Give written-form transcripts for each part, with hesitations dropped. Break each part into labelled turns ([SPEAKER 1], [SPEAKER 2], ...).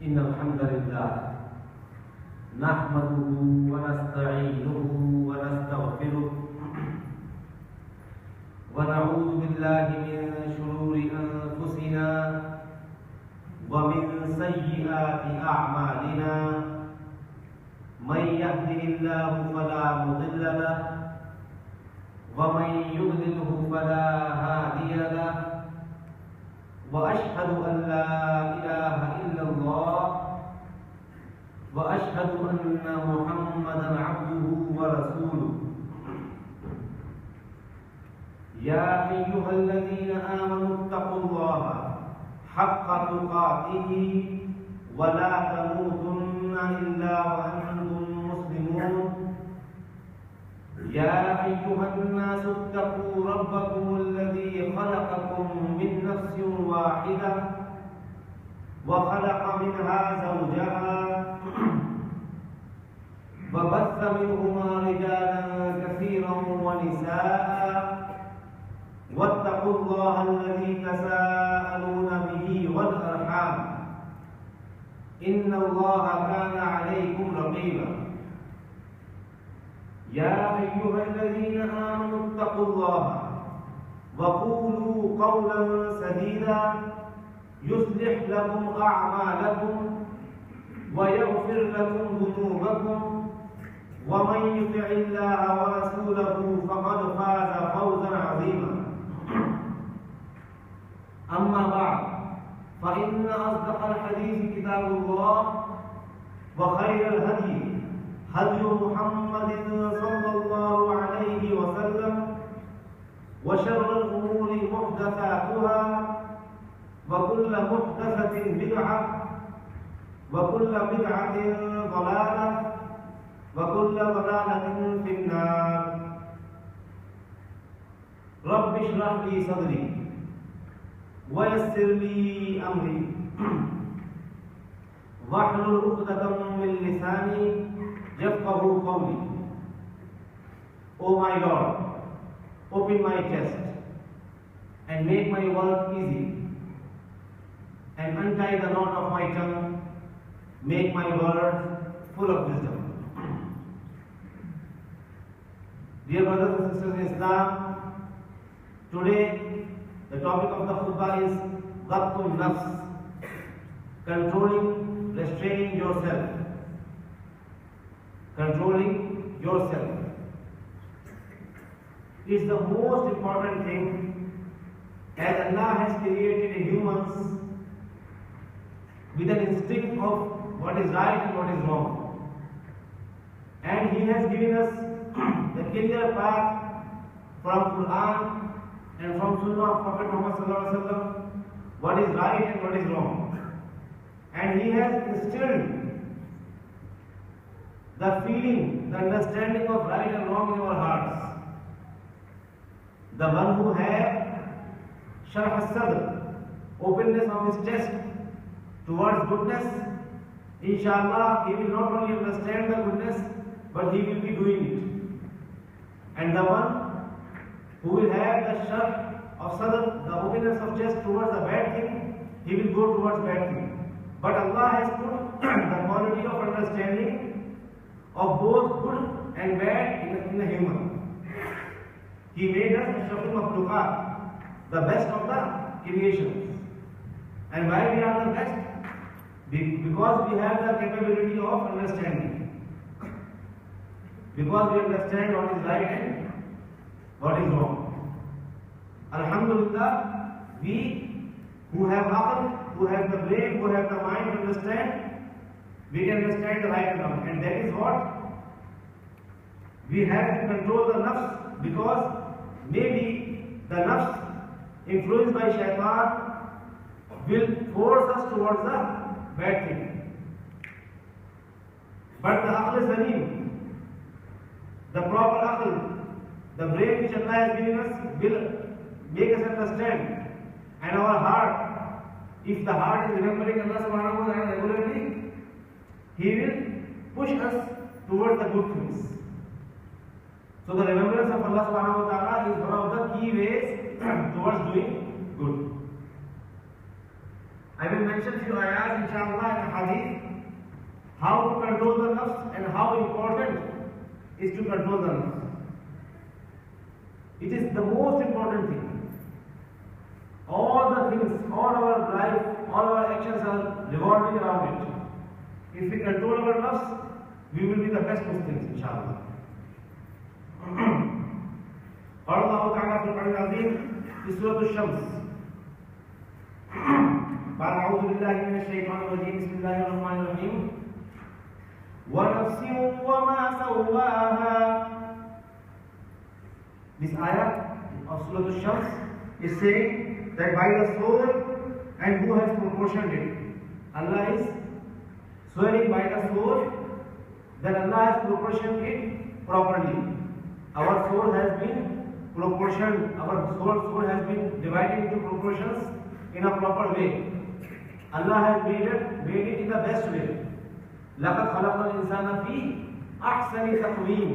[SPEAKER 1] إن الحمد لله نحمده ونستعينه ونستغفره ونعوذ بالله من شرور أنفسنا ومن سيئات أعمالنا من يهده الله فلا مضل له ومن يضلله فلا هادي له وأشهد أن لا إله إلا الله وأشهد أن محمدا عبده ورسوله يا أيها الذين آمنوا اتقوا الله حق تقاته ولا تموتن إلا وأنتم مسلمون يا أيها الناس اتقوا ربكم الذي خلقكم من نفس واحدة وخلق منها زوجها وبث منهما رجالا كثيرا ونساء واتقوا الله الذي تساءلون به والأرحام إن الله كان عليكم رقيبا يا أيها الذين آمنوا اتقوا الله وقولوا قولا سديدا يصلح لكم أعمالكم ويغفر لكم ذنوبكم ومن يطع الله ورسوله فقد فاز فوزا عظيما أما بعد فإن أصدق الحديث كتاب الله وخير الهدي هدي محمد صلى الله عليه وسلم وشر الأمور محدثاتها وكل محدثة بدعة وكل بدعة ضلالة وكل ضلالة في النار رب اشرح لي صدري ويسر لي أمري واحلل عقدة من لساني يفقهوا قولي. O my Lord, open my chest and make my work easy, and untie the knot of my tongue, make my words full of wisdom. Dear brothers and sisters in Islam, today the topic of the khutbah is Dabtun Nafs, controlling, restraining yourself. Controlling yourself is the most important thing, as Allah has created humans with an instinct of what is right and what is wrong, and He has given us the clear path from Quran and from Sunnah of Prophet Muhammad sallallahu alaihi wasallam, what is right and what is wrong, and He has instilled the feeling, the understanding of right and wrong in our hearts. The one who has Sharh al-Sadr, openness of his chest towards goodness, inshallah, he will not only understand the goodness, but he will be doing it. And the one who will have the Sharh of Sadr, the openness of chest towards the bad thing, he will go towards bad thing. But Allah has put the quality of understanding of both good and bad in the human. He made us Ashraful Makhluqat, the best of the creations. And why we are the best? Because we have the capability of understanding. Because we understand what is right and what is wrong. Alhamdulillah, we who have aql, who have the brain, who have the mind to understand, we can understand the right and wrong. And that is what we have to control the nafs, because maybe the nafs influenced by shaitan will force us towards the bad thing. But the aql salim, the proper aql, the brain which Allah has given us, will make us understand. And our heart, if the heart is remembering Allah subhanahu wa ta'ala regularly, He will push us towards the good things. So the remembrance of Allah subhanahu wa ta'ala is one of the key ways towards doing good. I will will mention few ayahs inshallah in hadith how to control the nafs and how important is to control the nafs. It is the most important thing. All the things, all our life, all our actions are revolving around it. If we control our nafs, we will be the best Muslims inshallah. قال الله تعالى في القرآن العظيم في سورة الشمس بعد أعوذ بالله من الشيطان الرجيم بسم الله الرحمن الرحيم ونفس وما سواها. This ayah of Surah Al-Shams is saying that by the soul and who has proportioned it. Allah is swearing by the soul that Allah has proportioned it properly. Our soul has been proportioned, our soul has been divided into proportions in a proper way. Allah has made it in the best way. لَقَدْ خَلَقْنَا الْإِنسَانَ فِي أَحْسَنِ تَقْوِيمٍ.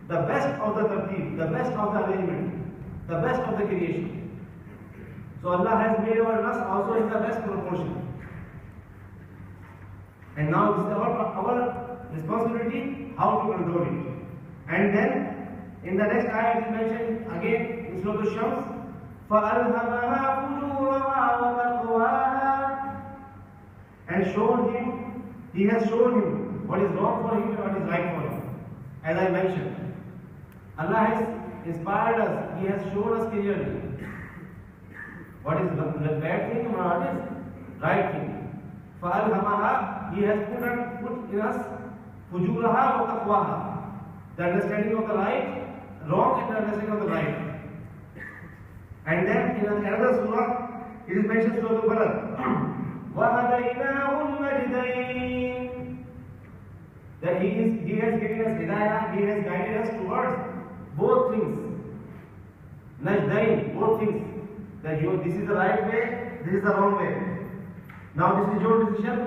[SPEAKER 1] The best of the tartib, the best of the arrangement, the best of the creation. So Allah has made our nafs also in the best proportion. And now this is our responsibility how to control it. And then in the next ayah it is mentioned again in Surah Al-Shams, فَأَلْهَمَهَا فُجُورَهَا وَتَقْوَاهَا. And shown him, he has shown him what is wrong for him and what is right for him. As I mentioned, Allah has inspired us, He has shown us clearly what is the bad thing and what is right thing. فَأَلْهَمَهَا, He has put in us فُجُورَهَا وَتَقْوَاهَا, the understanding of the right, wrong and the understanding of the right. And then in another surah, it is mentioned Surah Al-Balad, وَهَدَيْنَاهُ النَّجْدَيْنِ, that He has given us hidayah, He has guided us towards both things. Najdain, both things. That this is the right way, this is the wrong way. Now this is your decision.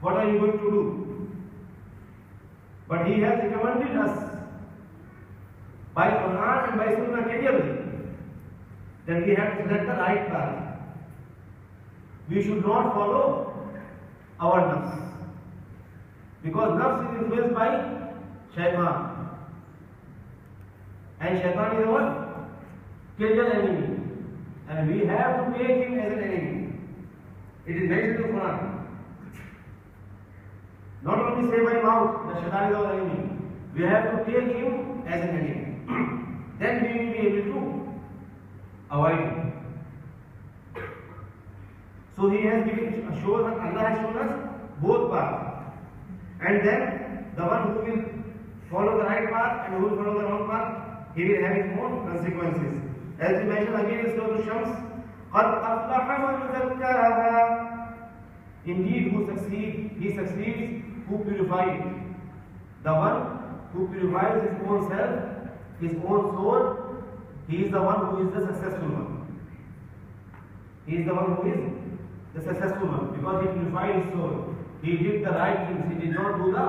[SPEAKER 1] What are you going to do? But He has recommended us by Quran and by Sunnah clearly that we have to select the right path. We should not follow our nafs, because nafs is influenced by shaitan, and shaitan is our clear enemy, and we have to take him as an enemy. It is mentioned in Quran. Not only say by mouth that shaitan is our enemy, we have to take him as an enemy. Then we will be able to avoid him. So He has shown us, Allah has shown us both paths. And then the one who will follow the right path and who will follow the wrong path, he will have his own consequences. As we mentioned again in Surah Al-Shams, قَدْ أَفْلَحَ مَنْ زَكَّاهَا. Indeed, he succeeds who purifies it. The one who purifies his own self, his own soul, he is the one who is the successful one. He is the one who is the successful one, because he purified his soul. He did the right things, he did not do the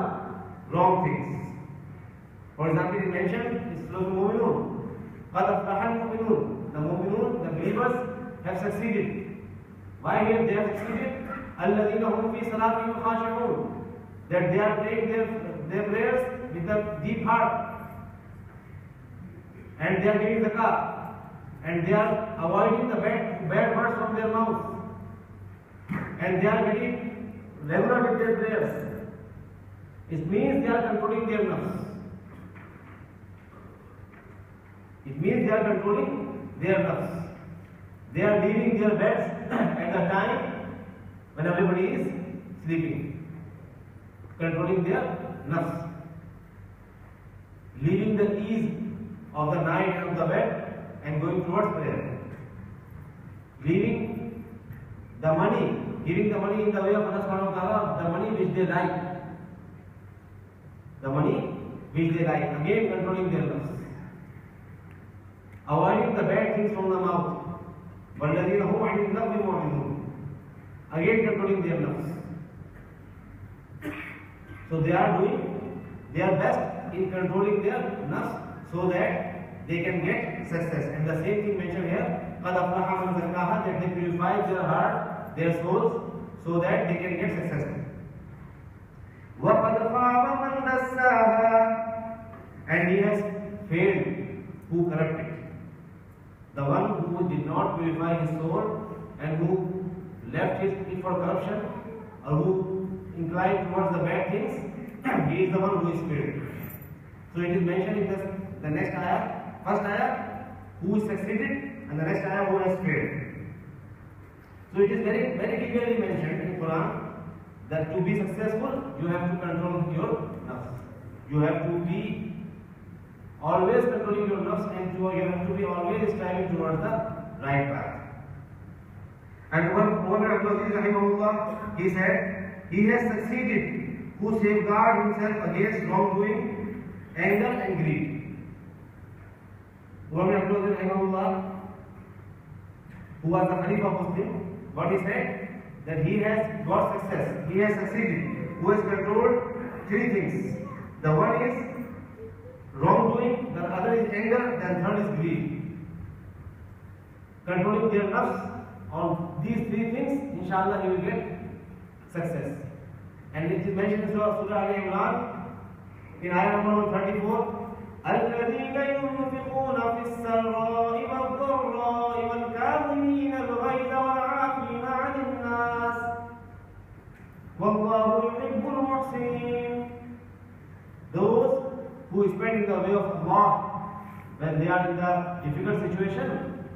[SPEAKER 1] wrong things. For example, it is mentioned in Surah Al-Mu'minun, قَدْ أَفْلَحَ الْمُؤْمِنُونَ. The Mu'minun, the believers, have succeeded. Why here they have succeeded? الَّذِينَ هُمْ فِي صَلَاتِهِمْ خَاشِعُونَ. That they are praying their prayers with a deep heart, and they are giving zakah, and they are avoiding the bad words from their mouth, and they are getting regular with their prayers. It means they are controlling their nafs. It means they are controlling their nafs. They are leaving their beds at the time when everybody is sleeping. Controlling their nafs. Leaving the ease of the night and of the bed and going towards prayer. Leaving the money, giving the money in the way of Allah subhanahu wa ta'ala, the money which they like. The money which they like. Again controlling their nafs. Avoiding the bad things from the mouth. وَالَّذِينَ هُمْ عَنِ اللَّغْوِ مُعْرِضُونَ. Again controlling their nafs. So they are doing their best in controlling their nafs so that they can get success. And the same thing mentioned here, قَدْ أَفْلَحَ مَنْ زَكَّاهَا, that they purify their heart their souls so that they can get successful. وَقَدْ خَابَ مَنْ دَسَّاهَا, and he has failed who corrupted. The one who did not purify his soul and who left it for corruption or who inclined towards the bad things, he is the one who is failed. So it is mentioned in the next ayah, first ayah, who is succeeded, and the next ayah, who has failed. So it is very, very clearly mentioned in Quran that to be successful, you have to control your nafs. You have to be always controlling your nafs, and you have to be always striving towards the right path. And Umar Abdul Aziz rahimahullah, he said, he has succeeded who safeguard himself against wrongdoing, anger and greed. Umar Abdul Aziz rahimahullah, who was the Khalifa Muslim, what he said, that he has got success, he has succeeded, who has controlled three things. The one is wrongdoing, the other is anger, then third is greed. Controlling their nafs on these three things, inshallah he will get success. And it is mentioned in Surah Al-Imran in ayah number 134, الذين ينفقون في السراء والضراء والكاظمين الغيظ والعافين عن الناس والله يحب المحسنين. Those who spend in the way of Allah when they are in the difficult situation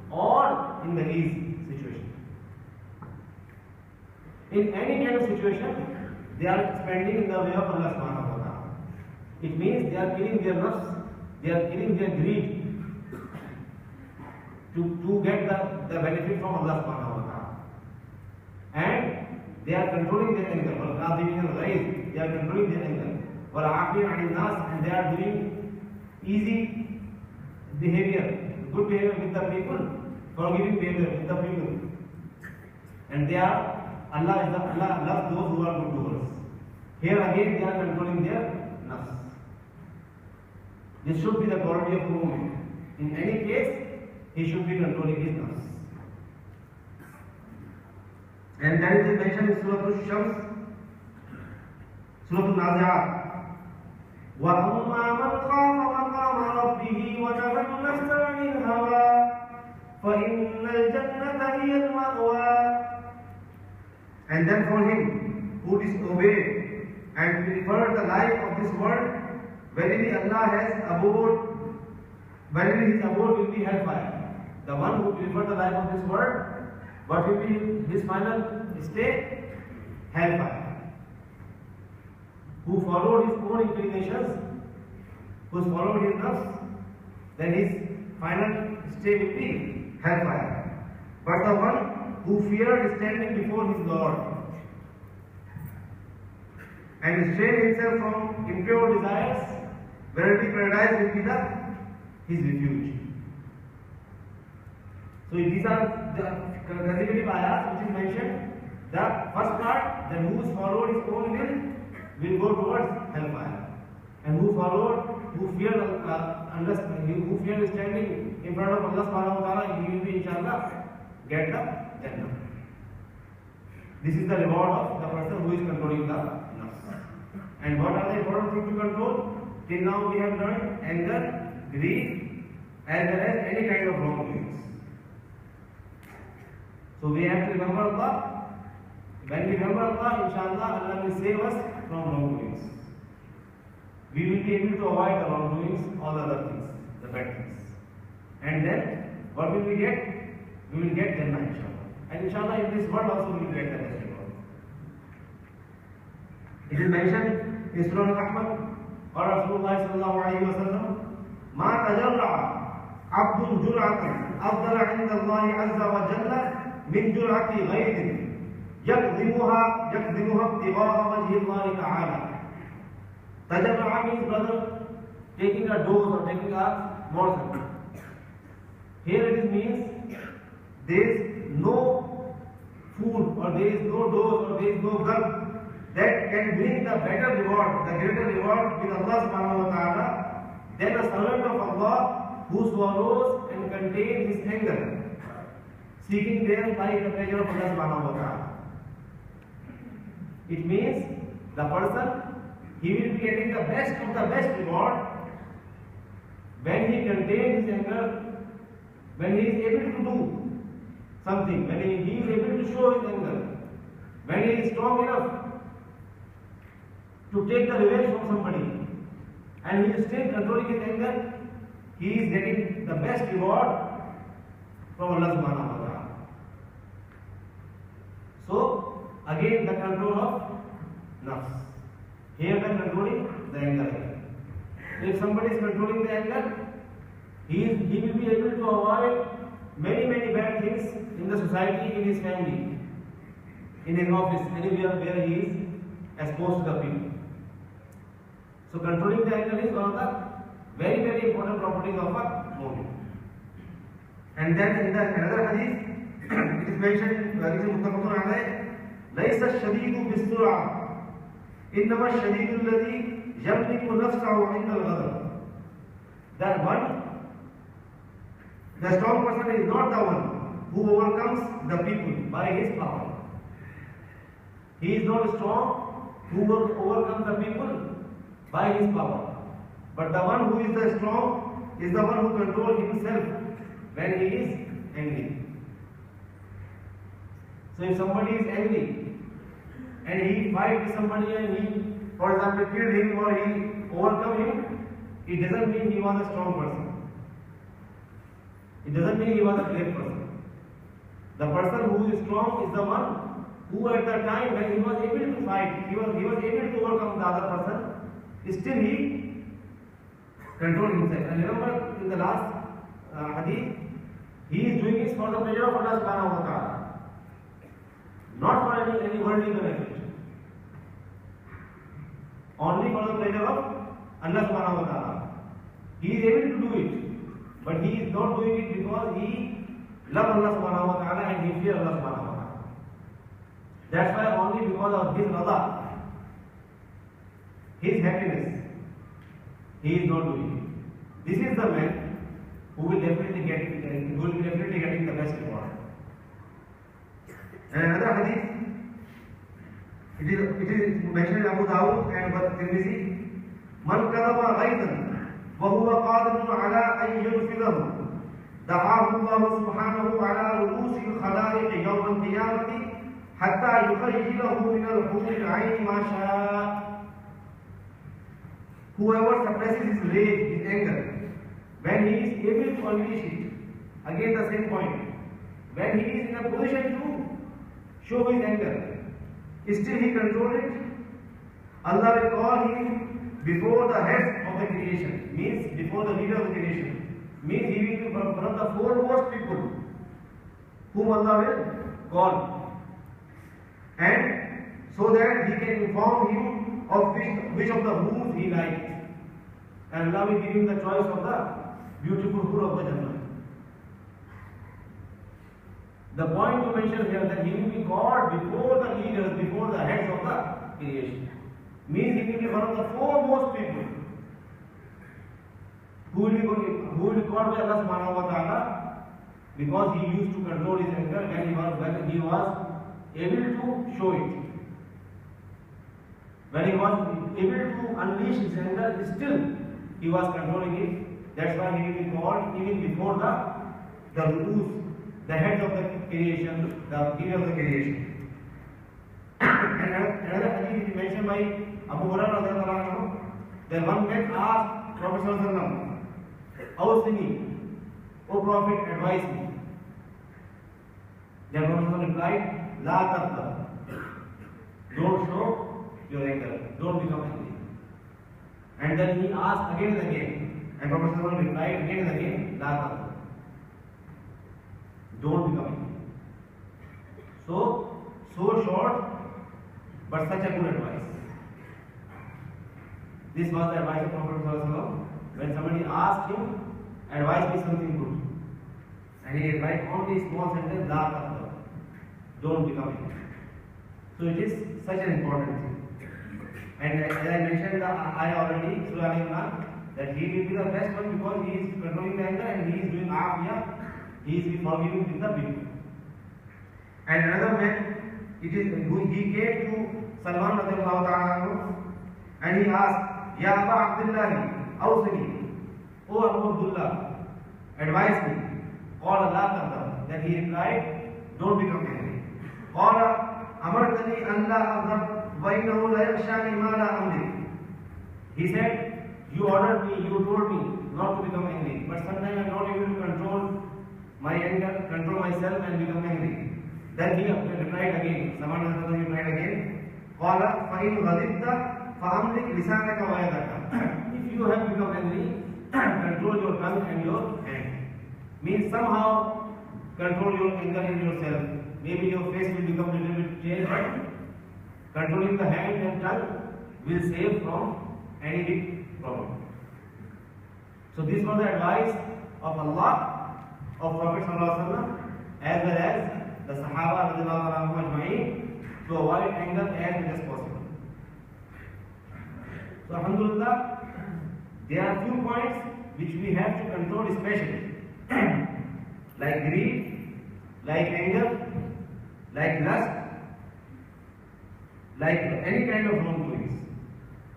[SPEAKER 1] or in the easy situation. In any kind of situation, they are spending in the way of Allah subhanahu wa ta'ala. It means they are killing their nafs, they are killing their greed to get the benefit from Allah subhanahu wa ta'ala. And they are controlling their anger. They are controlling their anger. And they are doing easy behavior, good behavior with the people, forgiving behavior with the people. And they are, Allah loves those who are good doers. Here again they are controlling their nafs. This should be the quality of a mu'min. In any case, he should be controlling his nafs. And that is mentioned in Surah Al-Shams, Surah Al-Nazi'at. وَأَمَّا مَنْ خَافَ مَقَامَ رَبِّهِ وَنَهَى النَّفْسَ عَنِ الْهَوَى فَإِنَّ الْجَنَّةَ هِيَ الْمَأْوَى. And then for him who disobeyed and preferred the life of this world, verily Allah has abode, verily his abode will be hellfire. The one who preferred the life of this world, what will be his final stay? Hellfire. Who followed his own inclinations, who followed his nafs, then his final stay will be hellfire. But the one who feared standing before his Lord and restrained himself from impure desires, verily paradise will be his refuge. So these are the consecutive ayahs which is mentioned. The first part, that who followed his own will go towards hellfire, and who feared standing in front of Allah subhanahu wa ta'ala, he will be inshallah get the Jannah. This is the reward of the person who is controlling the nafs. And what are the important things to control? Till now we have learned anger, greed, as well as any kind of wrongdoings. So we have to remember Allah. When we remember Allah, inshallah, Allah will save us from wrongdoings. We will be able to avoid the wrongdoings, all the other things, the bad things. And then, what will we get? We will get Jannah, inshallah. And inshallah, in this world also we will get the best reward. It is mentioned in Surah Al-Ahmad, or Rasulullah sallallahu alayhi wa sallam, مَا تَجَرَّعَ عَبْدٌ جُرْعَةً أَفْضَلَ عِنْدَ اللَّهِ عَزَّ وَجَلَّ مِنْ جُرْعَةِ غَيْرٍ يَقْدِمُهَا ابْتِغَاءَ وَجْهِ اللَّهِ تَعَالَى. Tajarru'a means, brother, taking a dose or taking a morsel. Here it means there is no food or there is no dose or there is no gulp that can bring the better reward, the greater reward with Allah subhanahu wa ta'ala than a servant of Allah who swallows and contains his anger, seeking there by the pleasure of Allah subhanahu wa ta'ala. It means the person, he will be getting the best of the best reward when he contains his anger, when he is able to do something, when he is able to show his anger, when he is strong enough to take the revenge from somebody, and he is still controlling his anger, he is getting the best reward from Allah subhanahu wa ta'ala. So, again the control of nafs. Here the controlling the anger. If somebody is controlling the anger, he will be able to avoid many bad things in the society, in his family, in his office, anywhere where he is exposed to the people. So controlling the anger is one of the very important properties of a mu'min. And then in the another hadith, it is mentioned, it is muttafaqun alayh, ليس الشديد بالسرعة إنما الشديد الذي يملك نفسه عند الغضب. That one, the strong person is not the one who overcomes the people by his power. He is not strong who will overcome the people by his power. But the one who is the strong is the one who controls himself when he is angry. So if somebody is angry and he fights with somebody and he, for example, killed him or he overcome him, it doesn't mean he was a strong person. It doesn't mean he was a great person. The person who is strong is the one who at the time when he was able to fight, he was able to overcome the other person, still he controlled himself. And remember in the last hadith, he is doing this for the pleasure of Allah subhanahu wa ta'ala, not for any worldly benefit. Only for the pleasure of Allah subhanahu wa ta'ala. He is able to do it, but he is not doing it because he loves Allah subhanahu wa ta'ala and he fears Allah subhanahu wa ta'ala. That's why only because of his rada, his happiness, he is not doing it. This is the man who will definitely getting the best reward. And another hadith, it is mentioned in Abu Dawud and Tirmidhi, Man kadaba ghaydan wa huwa qadirun ala an yunfidahu da'ahu Allah subhanahu ala ru'usi al-khalaiq yawm al-qiyamati hatta yukhayyilahu min al-hurri al-'ayn ma sha'a. Whoever suppresses his rage, his anger, when he is able to unleash it, again the same point, when he is in a position to show his anger, still he controls it, Allah will call him before the heads of the creation, means before the leader of the creation, means he will be one of the foremost people whom Allah will call, and so that he can inform him of which of the rules he likes, and Allah will give him the choice of the beautiful hur of the Jannah. The point to mention here that he will be called before the leaders, before the heads of the creation. Means he will be one of the foremost people who will be called by Allah subhanahu wa ta'ala because he used to control his anger when he was able to show it. When he was able to unleash his anger, still he was controlling it. That's why he will be called even before the rules, the head of the creation, the king of the creation. And another hadith is mentioned by Abu Hurairah that one man asked Prophet Sallallahu Alaihi Wasallam, "Awsini, O Prophet, advise me." Then Prophet replied, "La taqta." Don't show your anger, don't become angry. And then he asked again and again, and Prophet replied again and again, "La taqta." Don't become angry. So short, but such a good advice. This was the advice of Prophet ﷺ when somebody asked him, advise me something good. And he replied only small sentence, La taqta. Don't become angry. So it is such an important thing. And as I mentioned, I already, Surah Al-Imran, that he will be the best one because he is controlling the anger and he is doing afiyah, he is forgiving with the people. And another man, he came to Salman radiallahu ta'ala anhu, and he asked, Ya Aba Abdullah, awsini, O Abu Abdullah, advise me. Qala la taghdab. Then he replied, don't become angry. Qala amartani an la aghdab wa innahu la yakhshani ma la amlik. He said, you ordered me, you told me not to become angry, but sometimes I am not able to control my anger, control myself and become angry. Then he replied again, Salman replied again, Qala fa in ghadibta fa amlik lisanaka wa yadaka. If you have become angry, control your tongue and your hand. Means somehow control your anger in yourself. Maybe your face will become a little bit changed, but controlling the hand and tongue will save from any big problem. So this was the advice of Allah, of Prophet ﷺ, as well as the Sahaba to avoid anger as much as possible. So Alhamdulillah, there are few points which we have to control especially, like greed, like anger, like lust, like any kind of wrongdoings.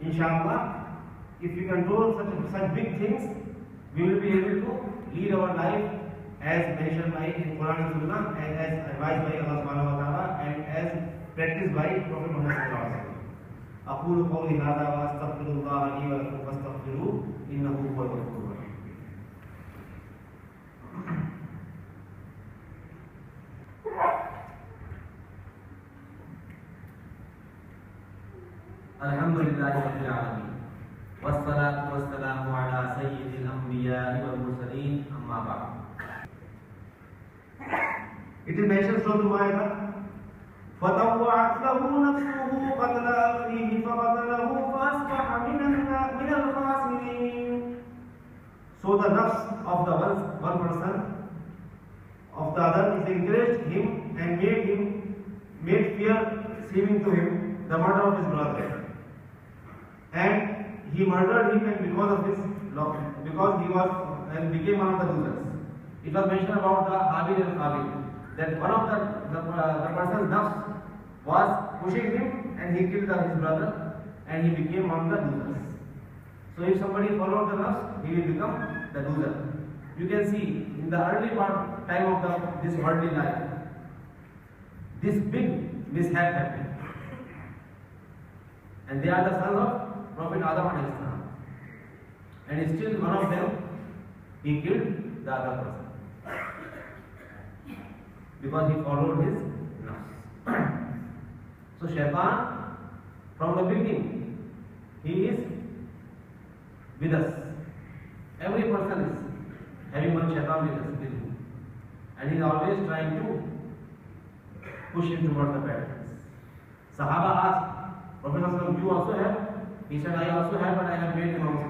[SPEAKER 1] Inshallah, if we control such big things, we will be able to lead our life as mentioned by in Quran and Sunnah, and as advised by Allah subhanahu wa ta'ala, and as practiced by Prophet Muhammad sallallahu alaihi wasallam. أقول قولي هذا وأستغفر الله لي ولكم فاستغفروه إنه هو الغفور الرحيم.
[SPEAKER 2] الحمد لله رب العالمين والصلاة والسلام على سيد الأنبياء والمرسلين أما بعد.
[SPEAKER 1] It is mentioned from the Ma'idah, فَطَوَّعَتْ لَهُ نَفْسُهُ قَتْلَ أَخِيهِ فَقَتَلَهُ فَأَصْبَحَ مِنَ الْخَاسِرِينَ. So the nafs of the one person of the other is encouraged him and made fear seeming to him the murder of his brother, and he murdered him, and because he was and became one of the losers. It was mentioned about the Habil and Qabil, that one of the person's nafs was pushing him and he killed his brother and he became one of the losers. So if somebody followed the nafs, he will become the loser. You can see in the early time of this worldly life, this big mishap happened. And they are the sons of Prophet Adam alayhi salam. And still one of them, he killed the other person, because he followed his nafs. So Shaitan, from the beginning, he is with us. Every person is having one Shaitan with us, and he is always trying to push him towards the bad things. Sahaba asked Prophet ﷺ, you also have? He said, I also have, but I have made him also.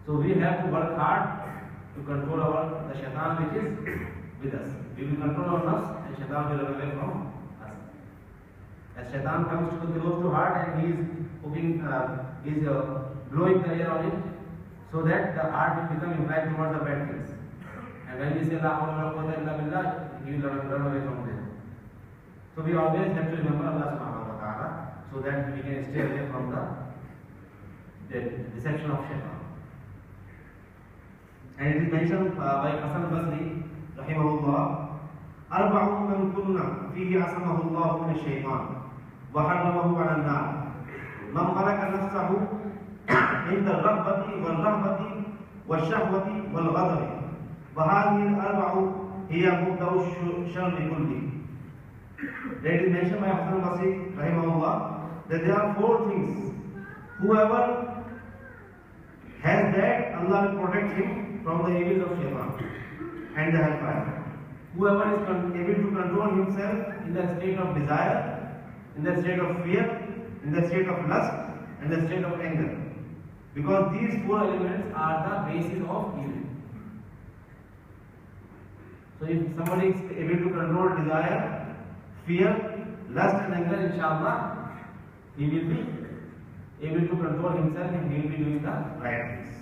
[SPEAKER 1] So we have to work hard to control the Shaitan which is with us. We will control our nafs and Shaitan will run away from us. As Shaitan comes close to heart and he is blowing the air on it, so that the heart will become inclined towards the bad things. And when we say La hawla wa la quwwata illa billah, he will run away from them. So we always have to remember Allah subhanahu wa ta'ala, so that we can stay away from the deception of Shaitan. And it is mentioned by Hasan al-Basri, rahimahullah, أربع من كنا فيه عصمه الله من الشيطان وحرمه على النار من ملك نفسه عند الرغبة والرهبة والشهوة والغضب وهذه الأربع هي مبدأ الشر كله. It is mentioned by Hasan al-Basri, rahimahullah, that there are 4 things. Whoever has that, Allah will protect him from the evils of Shaitan and the hellfire. Whoever is able to control himself in the state of desire, in the state of fear, in the state of lust, and the state of anger. Because these 4 elements are the basis of evil. So if somebody is able to control desire, fear, lust and anger, inshallah, he will be able to control himself and he will be doing the right things.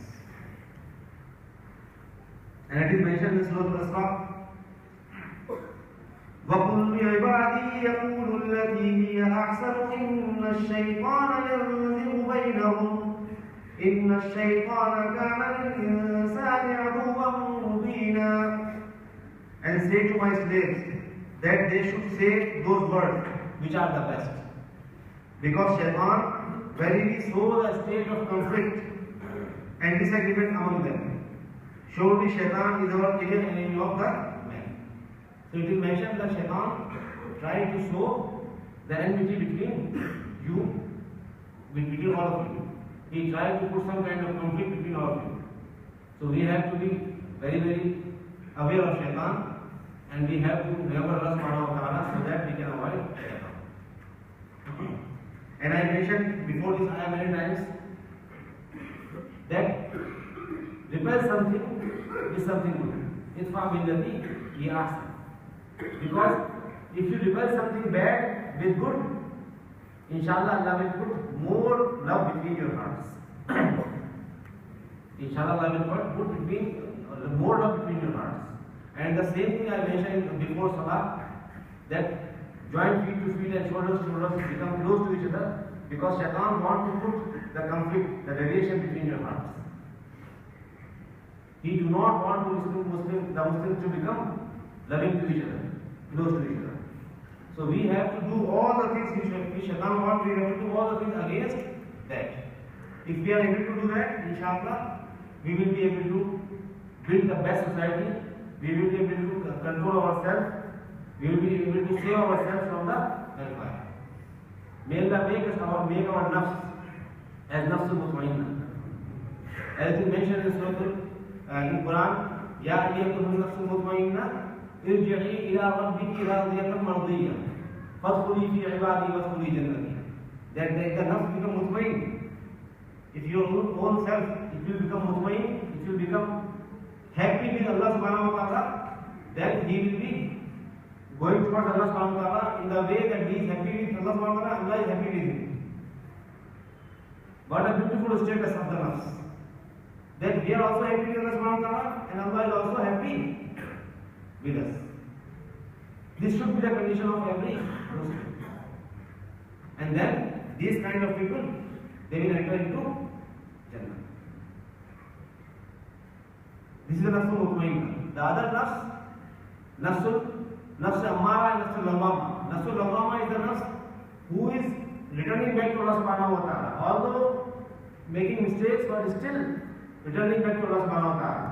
[SPEAKER 1] And it is mentioned in Surah Al-Isra, يقول التي هي أحسن إن الشيطان ينزغ بينهم إن الشيطان كان للإنسان عدوا مبينا. And say to my slaves that they should say those words which are the best, because Shaitan verily sows a state of conflict and disagreement among them. Surely Shaitan is our hidden enemy of the man. So it is mentioned that Shaitan tried to sow the enmity between you, between all of you. He tried to put some kind of conflict between all of you. So we have to be very, very aware of Shaitan, and we have to remember Allah subhanahu wa ta'ala so that we can avoid Shaitan. And I mentioned before this ayah many times that repel something is something good. Idfa billati hi ahsan. Because if you repel something bad with good, inshallah Allah will put more love between your hearts. Inshallah Allah will put more love between your hearts. And the same thing I mentioned before Salah, that join feet to feet and shoulders to shoulders become close to each other, because Shaitan wants to put the conflict, the deviation between your hearts. He do not want the Muslims to become loving to each other, close to each other. So we have to do all the things which Shaitan wants. We have to do all the things against that. If we are able to do that, inshallah, we will be able to build the best society. We will be able to control ourselves. We will be able to save ourselves from the hellfire. May Allah make our nafs as nafs mutmainna. As is mentioned in Surah in Quran, Ya ayyatuhan nafs mutmainna, irji'i ila rabbiki radiyatan mardiyya, fadkhuli fi ibadi wadkhuli jannati. That the nafs become mutmain. If your own self, if you become mutmain, if you become happy with Allah subhanahu wa ta'ala, then he will be going towards Allah subhanahu wa ta'ala in the way that he is happy with Allah subhanahu wa ta'ala, Allah is happy with him. What a beautiful status of the nafs. That we are also happy with Allah subhanahu wa ta'ala, and Allah is also happy with us. This should be the condition of every Muslim. And then these kind of people, they will enter into Jannah. This is the nafs mutmainna. The other nafs, nafs ammara and nafs lawwama. Nafs lawwama is the nafs who is returning back to Allah subhanahu wa ta'ala. Although making mistakes, but still returning back to Allah subhanahu wa ta'ala.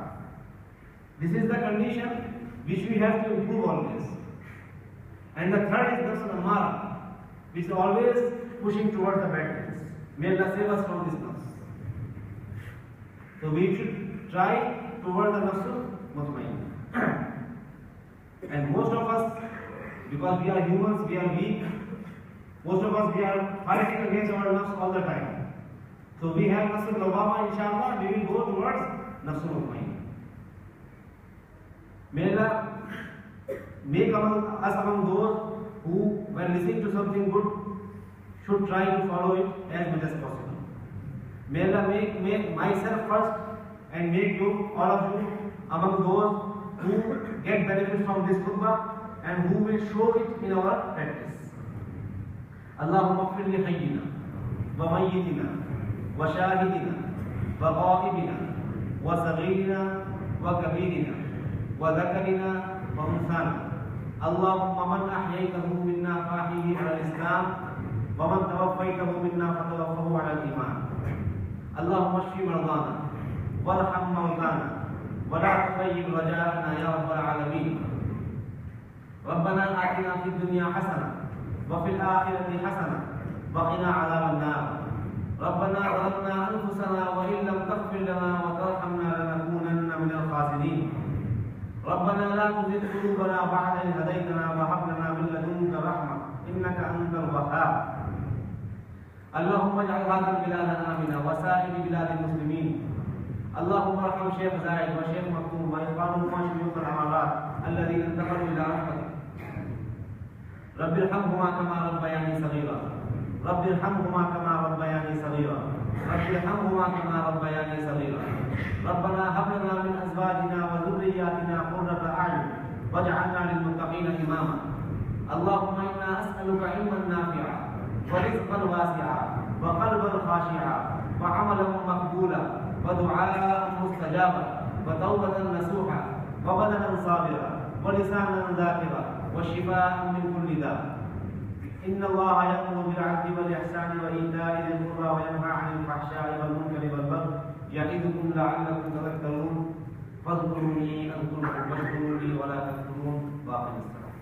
[SPEAKER 1] This is the condition which we have to improve always. And the third is nafs ammara, which is always pushing towards the bad things. May Allah save us from this nafs. So we should try towards the nafs mutmainna. And most of us, because we are humans, we are weak, most of us, we are fighting against our nafs all the time. So we have nafs lawwama, inshallah, we will go towards nafs mutmainna. May Allah make us among those who, when listening to something good, should try to follow it as much as possible. May Allah make myself first and make you, all of you, among those who get benefit from this khutbah and who will show it in our practice. Allahumma ighfir li hayyina wa mayyitina wa shahidina wa ghaibina wa saghirina wa kabirina wa dhakarina wa unsana. Allahumma man ahyaytahu minna fahyihi ala al-islam wa man tawaffaytahu minna fatawaffahu ala al-iman. Allahumma shfi mardana warham mawtana ولا تخيب رجاءنا يا رب العالمين. ربنا آتنا في الدنيا حسنة وفي الآخرة حسنة وقنا عذاب النار. ربنا ظلمنا أنفسنا وإن لم تغفر لنا وترحمنا لنكونن من الخاسرين. ربنا لا تزغ قلوبنا بعد إذ هديتنا وهب لنا من لدنك رحمة إنك أنت الوهاب. اللهم اجعل هذا البلاد آمنا وسائر بلاد المسلمين. اللهم ارحم شيخ زايد وشيخ مكتوم واخوانهم وشيوخ الامارات الذين انتقلوا الى رحمتك. رب ارحمهما كما ربياني صغيرا. رب ارحمهما كما ربياني صغيرا. رب ارحمهما كما ربياني صغيرا. ربنا هب لنا من ازواجنا وذرياتنا قرة اعين واجعلنا للمتقين اماما.
[SPEAKER 2] اللهم إنا أسألك علما نافعا ورزقا واسعا وقلبا خاشعا وعملا مقبولا ودعاء مستجابا وتوبة نصوحا وبدنا صابرا ولسانا ذاكرا وشفاء من كل داء. إن الله يأمر بالعدل والإحسان وإيتاء ذي القربى وينهى عن الفحشاء والمنكر والبغي يعظكم لعلكم تذكرون فاذكروني أذكركم واشكروا لي ولا تكفرون. باقي الصلاة.